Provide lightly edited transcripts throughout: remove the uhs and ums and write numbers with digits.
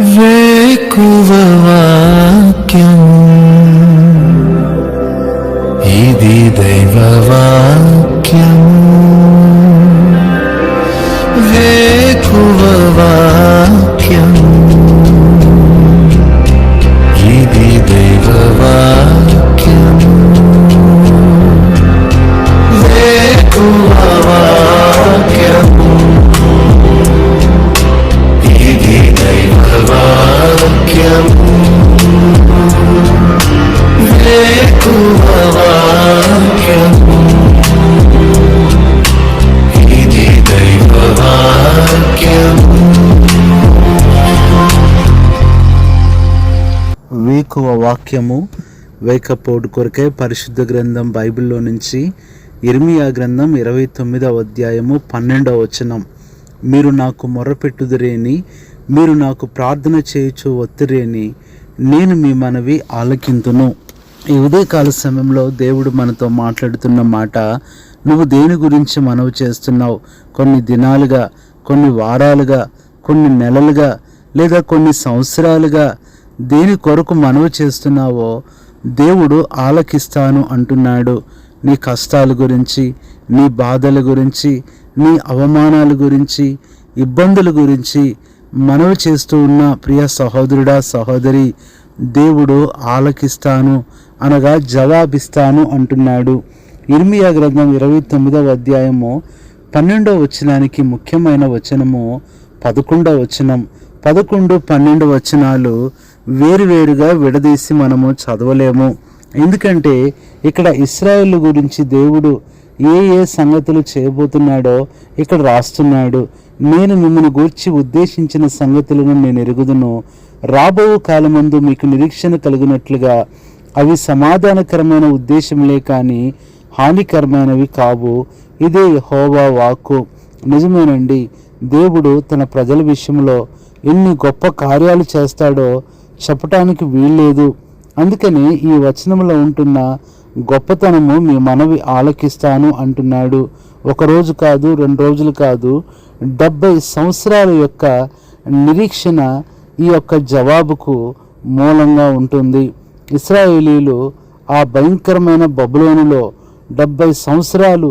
వేకువ వాక్యము ఇది దైవ వాక్యము. వేకువ వాక్యము ఇది దైవ వాక్యము. వేకువ వాక్యము ఇది దైవ వాక్యము. వేకువ వాక్యము ఇది దైవ వాక్యము. వేకువ వాక్యము వేకపోడు కొరకే పరిశుద్ధ గ్రంథం బైబిల్లో నుంచి ఇర్మియా గ్రంథం 29వ అధ్యాయము 12వ వచనం. మీరు నాకు మొర్రపెట్టుదురేని, మీరు నాకు ప్రార్థన చేయుచు ఒత్తిరేని, నేను మీ మనవి ఆలకింతును. ఈ ఉదయకాల సమయంలో దేవుడు మనతో మాట్లాడుతున్న మాట, నువ్వు దేని గురించి మనవి చేస్తున్నావు? కొన్ని దినాలుగా, కొన్ని వారాలుగా, కొన్ని నెలలుగా, లేదా కొన్ని సంవత్సరాలుగా దేని కొరకు మనవి చేస్తున్నావో దేవుడు ఆలకిస్తాను అంటున్నాడు. నీ కష్టాల గురించి, నీ బాధల గురించి, నీ అవమానాల గురించి, ఇబ్బందుల గురించి మనవి చేస్తూ ఉన్న ప్రియ సహోదరుడా, సహోదరి, దేవుడు ఆలకిస్తాను అనగా జవాబిస్తాను అంటున్నాడు. ఇర్మియా గ్రంథం 29వ అధ్యాయము 12వ వచనానికి ముఖ్యమైన వచనము 11వ వచనం. 11, 12 వచనాలు వేరువేరుగా విడదీసి మనము చదవలేము. ఎందుకంటే ఇక్కడ ఇశ్రాయేలు గురించి దేవుడు ఏ ఏ సంగతులు చేయబోతున్నాడో ఇక్కడ రాస్తున్నాడు. నేను మిమ్మల్ని గూర్చి ఉద్దేశించిన సంగతులను నేను ఎరుగుదును. రాబో కాలమందు మీకు నిరీక్షణ కలిగినట్లుగా అవి సమాధానకరమైన ఉద్దేశంలే కానీ హానికరమైనవి కావు. ఇదే యెహోవా వాక్కు. నిజమేనండి, దేవుడు తన ప్రజల విషయంలో ఎన్ని గొప్ప కార్యాలు చేస్తాడో చెప్పటానికి వీల్లేదు. అందుకని ఈ వచనంలో ఉంటున్న గొప్పతనము మీ మనవి ఆలకిస్తాను అంటున్నాడు. ఒకరోజు కాదు, 2 రోజులు కాదు, 70 సంవత్సరాల యొక్క నిరీక్షణ ఈ యొక్క జవాబుకు మూలంగా ఉంటుంది. ఇశ్రాయేలీలు ఆ భయంకరమైన బబులోనులో 70 సంవత్సరాలు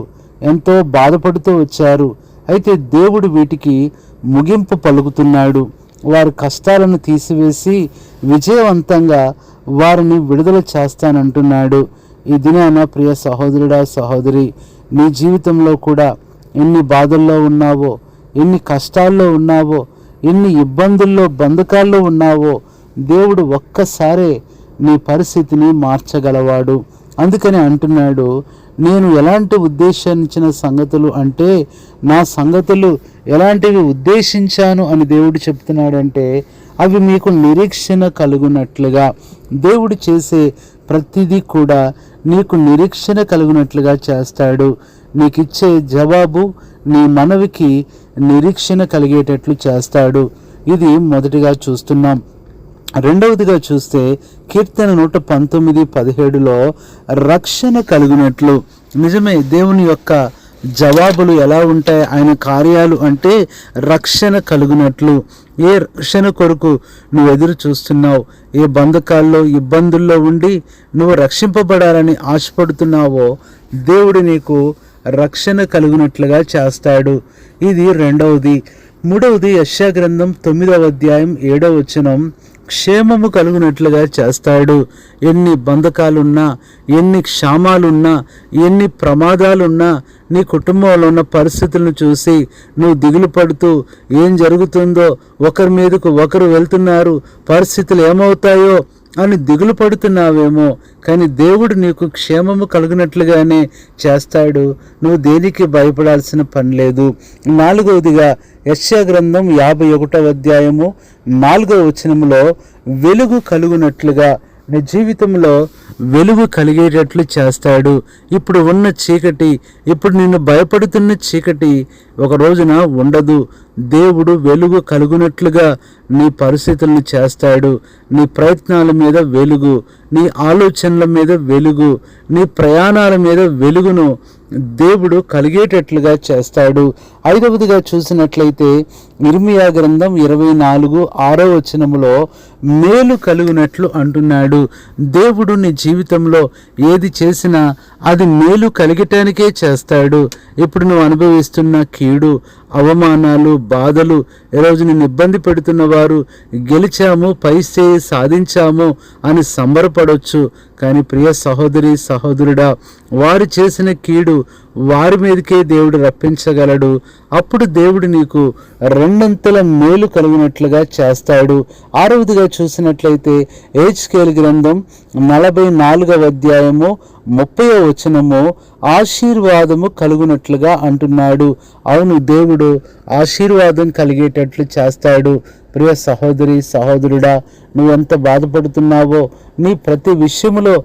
ఎంతో బాధపడుతూ వచ్చారు. అయితే దేవుడు వీటికి ముగింపు పలుకుతున్నాడు. వారి కష్టాలను తీసివేసి విజయవంతంగా వారిని విడుదల చేస్తానంటున్నాడు. ఈ దినాన ప్రియ సహోదరుడా, సహోదరి, నీ జీవితంలో కూడా ఎన్ని బాధల్లో ఉన్నావో, ఎన్ని కష్టాల్లో ఉన్నావో, ఎన్ని ఇబ్బందుల్లో, బంధకాల్లో ఉన్నావో దేవుడు ఒక్కసారే నీ పరిస్థితిని మార్చగలవాడు. అందుకని అంటున్నాడు, నేను ఎలాంటి ఉద్దేశించిన సంగతులు అంటే, నా సంగతులు ఎలాంటివి ఉద్దేశించాను అని దేవుడు చెప్తున్నాడంటే, అవి మీకు నిరీక్షణ కలుగునట్లుగా. దేవుడు చేసే ప్రతిదీ కూడా నీకు నిరీక్షణ కలుగునట్లుగా చేస్తాడు. నీకు ఇచ్చే జవాబు నీ మనవికి నిరీక్షణ కలిగేటట్లు చేస్తాడు. ఇది మొదటిగా చూస్తున్నాం. రెండవదిగా చూస్తే కీర్తన 119:17లో రక్షణ కలుగునట్లు. నిజమే, దేవుని యొక్క జవాబులు ఎలా ఉంటాయి, ఆయన కార్యాలు అంటే రక్షణ కలుగునట్లు. ఏ రక్షణ కొరకు నువ్వు ఎదురు చూస్తున్నావు, ఏ బంధకాల్లో, ఇబ్బందుల్లో ఉండి నువ్వు రక్షింపబడాలని ఆశపడుతున్నావో దేవుడు నీకు రక్షణ కలుగునట్లుగా చేస్తాడు. ఇది రెండవది. మూడవది యెషయా గ్రంథం 9వ అధ్యాయం 7వ వచనం, క్షేమము కలుగునట్లుగా చేస్తాడు. ఎన్ని బంధకాలున్నా, ఎన్ని క్షామాలున్నా, ఎన్ని ప్రమాదాలున్నా, నీ కుటుంబంలో ఉన్న పరిస్థితులను చూసి నువ్వు దిగులు పడుతూ ఏం జరుగుతుందో, ఒకరి మీదకు ఒకరు వెళ్తున్నారు, పరిస్థితులు ఏమవుతాయో అని దిగులు పడుతున్నావేమో, కానీ దేవుడు నీకు క్షేమము కలిగినట్లుగానే చేస్తాడు. నువ్వు దేనికి భయపడాల్సిన పని లేదు. నాలుగవదిగా యెషయా గ్రంథం 51వ అధ్యాయము 4వ వచనంలో వెలుగు కలుగునట్లుగా నీ జీవితంలో వెలుగు కలిగేటట్లు చేస్తాడు. ఇప్పుడు ఉన్న చీకటి, ఇప్పుడు నిన్ను భయపడుతున్న చీకటి ఒక రోజున ఉండదు. దేవుడు వెలుగు కలుగునట్లుగా నీ పరిస్థితులను చేస్తాడు. నీ ప్రయత్నాల మీద వెలుగు, నీ ఆలోచనల మీద వెలుగు, నీ ప్రయాణాల మీద వెలుగును దేవుడు కలిగేటట్లుగా చేస్తాడు. 5వదిగా చూసినట్లయితే ఇర్మియా గ్రంథం 24:6 మేలు కలుగునట్లు అంటున్నాడు. దేవుడు నీ జీవితంలో ఏది చేసినా అది మేలు కలిగటానికే చేస్తాడు. ఇప్పుడు నువ్వు అనుభవిస్తున్న కీడు, అవమానాలు, బాధలు, ఈరోజు నిన్ను ఇబ్బంది పెడుతున్న వారు గెలిచాము, పైసే సాధించాము అని సంబరపడవచ్చు. కానీ ప్రియ సహోదరి సహోదరుడా, వారు చేసిన కీడు వారి మీదకే దేవుడు రప్పించగలడు. అప్పుడు దేవుడు నీకు రెండంతల మేలు కలిగినట్లుగా చేస్తాడు. 6వదిగా చూసినట్లయితే హెజ్కేలు గ్రంథం 44:30 ఆశీర్వాదము కలుగునట్లుగా అంటున్నాడు. అవును, దేవుడు ఆశీర్వాదం కలిగేటట్లు చేస్తాడు. ప్రియ సహోదరి సహోదరుడా, నువ్వెంత బాధపడుతున్నావో నీ ప్రతి విషయంలో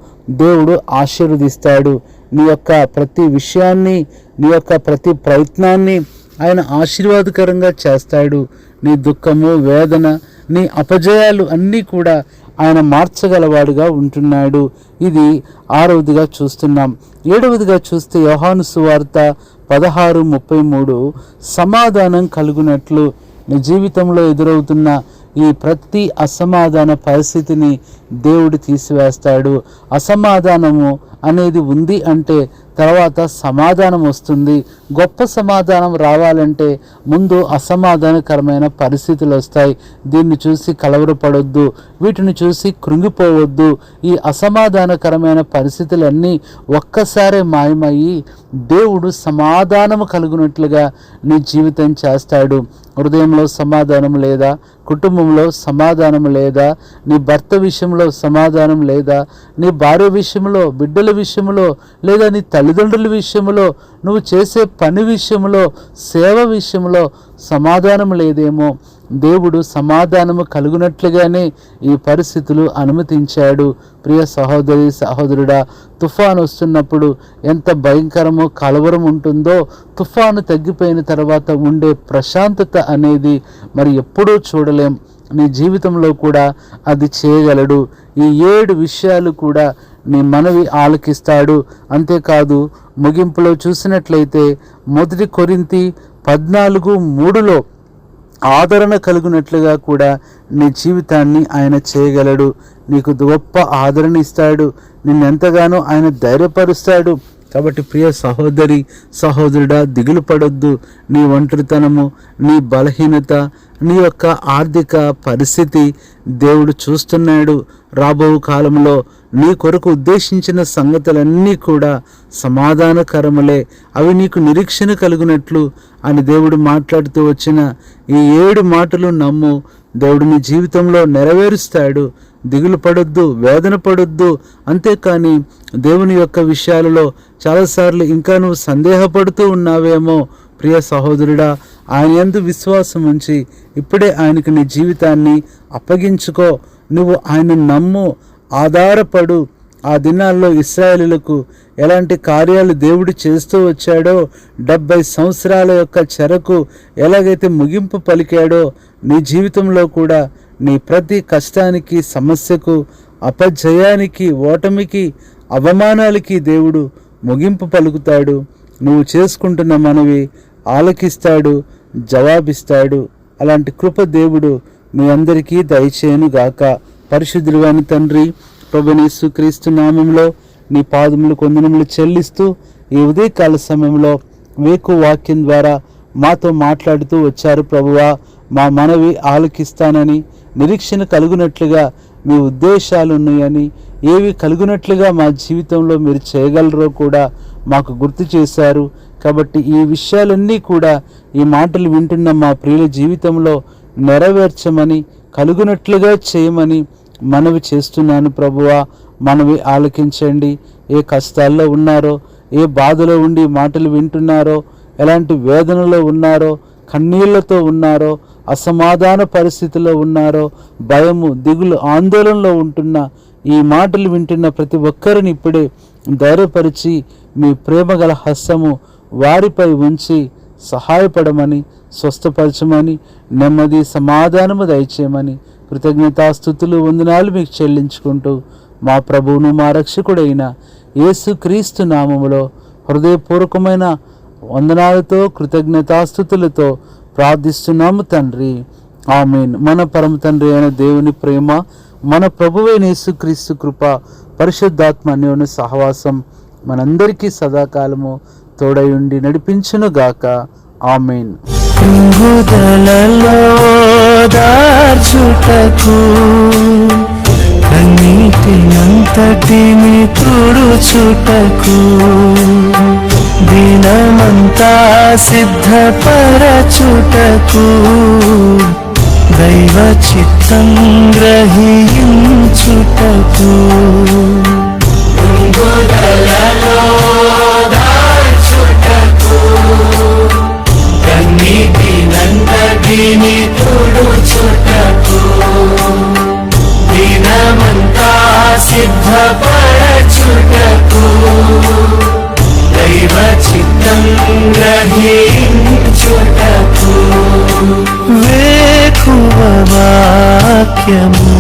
దేవుడు ఆశీర్వదిస్తాడు. నీ యొక్క ప్రతి విషయాన్ని, నీ యొక్క ప్రతి ప్రయత్నాన్ని ఆయన ఆశీర్వాదకరంగా చేస్తాడు. నీ దుఃఖము, వేదన, నీ అపజయాలు అన్నీ కూడా ఆయన మార్చగలవాడుగా ఉంటున్నాడు. ఇది 6వదిగా చూస్తున్నాం. 7వదిగా చూస్తే యోహాను సువార్త 16:33 సమాధానం కలుగునట్లు నీ జీవితంలో ఎదురవుతున్న ఈ ప్రతి అసమాధాన పరిస్థితిని దేవుడు తీసివేస్తాడు. అసమాధానము అనేది ఉంది అంటే తర్వాత సమాధానం వస్తుంది. గొప్ప సమాధానం రావాలంటే ముందు అసమాధానకరమైన పరిస్థితులు వస్తాయి. దీన్ని చూసి కలవరపడొద్దు, వీటిని చూసి కృంగిపోవద్దు. ఈ అసమాధానకరమైన పరిస్థితులన్నీ ఒక్కసారే మాయమయ్యి దేవుడు సమాధానము కలుగునట్లుగా నీ జీవితం చేస్తాడు. హృదయంలో సమాధానం లేదా, కుటుంబంలో సమాధానం లేదా, నీ భర్త విషయంలో సమాధానం లేదా, నీ భార్య విషయంలో, బిడ్డల విషయంలో, లేదా నీ తల్లిదండ్రుల విషయంలో, నువ్వు చేసే పని విషయంలో, సేవ విషయంలో సమాధానం లేదేమో. దేవుడు సమాధానము కలుగునట్లుగానే ఈ పరిస్థితులు అనుమతించాడు. ప్రియ సహోదరి సహోదరుడా, తుఫాను వస్తున్నప్పుడు ఎంత భయంకరమో కలవరం ఉంటుందో, తుఫాను తగ్గిపోయిన తర్వాత ఉండే ప్రశాంతత అనేది మరి ఎప్పుడూ చూడలేం. నీ జీవితంలో కూడా అది చేయగలడు. ఈ 7 విషయాలు కూడా నీ మనవి ఆలకిస్తాడు. అంతేకాదు, ముగింపులో చూసినట్లయితే 1 కొరింథీ 14:3 ఆదరణ కలుగునట్లుగా కూడా నీ జీవితాన్ని ఆయన చేయగలడు. నీకు గొప్ప ఆదరణ ఇస్తాడు. నిన్నెంతగానో ఆయన ధైర్యపరుస్తాడు. కాబట్టి ప్రియ సహోదరి సహోదరుడా, దిగులు పడొద్దు. నీ ఒంటరితనము, నీ బలహీనత, నీ యొక్క ఆర్థిక పరిస్థితి దేవుడు చూస్తున్నాడు. రాబో కాలంలో నీ కొరకు ఉద్దేశించిన సంగతులన్నీ కూడా సమాధానకరములే, అవి నీకు నిరీక్షణ కలుగునట్లు అని దేవుడు మాట్లాడుతూ వచ్చిన ఈ 7 మాటలు నమ్ము. దేవుడు నీ జీవితంలో నెరవేరుస్తాడు. దిగులు పడొద్దు, వేదన పడొద్దు. అంతేకాని దేవుని యొక్క విషయాలలో చాలాసార్లు ఇంకా నువ్వు సందేహపడుతూ ఉన్నావేమో. ప్రియ సహోదరుడా, ఆయన యందు విశ్వాసం ఉంచి ఇప్పుడే ఆయనకు నీ జీవితాన్ని అప్పగించుకో. నువ్వు ఆయన నమ్ము, ఆధారపడు. ఆ దినాల్లో ఇశ్రాయేలులకు ఎలాంటి కార్యాలు దేవుడు చేస్తూ వచ్చాడో, 70 సంవత్సరాల యొక్క చెరకు ఎలాగైతే ముగింపు పలికాడో, నీ జీవితంలో కూడా నీ ప్రతి కష్టానికి, సమస్యకు, అపజయానికి, ఓటమికి, అవమానాలకి దేవుడు ముగింపు పలుకుతాడు. నువ్వు చేసుకుంటున్న మనవి ఆలకిస్తాడు, జవాబిస్తాడు. అలాంటి కృప దేవుడు మీ అందరికీ దయచేయను గాక. పరిశుద్ధుడైన తండ్రి, ప్రభువైన యేసుక్రీస్తు నామములో నీ పాదములు వందనములు చెల్లిస్తూ ఈ ఉదయకాల సమయంలో వేకు వాక్యం ద్వారా మాతో మాట్లాడుతూ వచ్చారు. ప్రభువా, మా మనవి ఆలకిస్తానని, నిరీక్షణ కలుగునట్లుగా మీ ఉద్దేశాలు ఉన్నాయని, ఏవి కలుగునట్లుగా మా జీవితంలో మీరు చేయగలరో కూడా మాకు గుర్తు చేశారు. కాబట్టి ఈ విషయాలన్నీ కూడా ఈ మాటలు వింటున్న మా ప్రియుల జీవితంలో నెరవేర్చమని, కలుగునట్లుగా చేయమని మనవి చేస్తున్నాను. ప్రభువా, మనవి ఆలకించండి. ఏ కష్టాల్లో ఉన్నారో, ఏ బాధలో ఉండి మాటలు వింటున్నారో, ఎలాంటి వేదనలో ఉన్నారో, కన్నీళ్లతో ఉన్నారో, అసమాధాన పరిస్థితిలో ఉన్నారో, భయము, దిగులు, ఆందోళనలో ఉంటున్న ఈ మాటలు వింటున్న ప్రతి ఒక్కరిని ఇప్పుడే ధైర్యపరిచి మీ ప్రేమగల హస్తము వారిపై ఉంచి సహాయపడమని, స్వస్థపరచమని, నెమ్మది సమాధానము దయచేయమని కృతజ్ఞతాస్తుతులు వందనాలు మీకు చెల్లించుకుంటూ మా ప్రభువును మా రక్షకుడైన యేసు క్రీస్తు నామములో హృదయపూర్వకమైన వందనాలతో కృతజ్ఞతాస్తుతులతో ప్రార్థిస్తున్నాము తండ్రి, ఆమేన్. మన పరమ తండ్రి అయిన దేవుని ప్రేమ, మన ప్రభువైన యేసుక్రీస్తు కృప, పరిశుద్ధాత్మ అన్యోన్య సహవాసం మనందరికీ సదాకాలము తోడై ఉండి నడిపించును గాక. ఆమేన్. ప్రభుదలలో దార్చుటకు కన్నీటినంతటిని తుడుచుటకు దినమంతా సిద్ధపరచుటకు దైవ చిత్తం గ్రహించుటకు ప్రభుదలలో దార్చుటకు కన్నీటినంతటిని తుడుచుటకు దినమంతా సిద్ధపరచుటకు దైవ చిత్తం గ్రహించుటకు వేకువ వాక్యము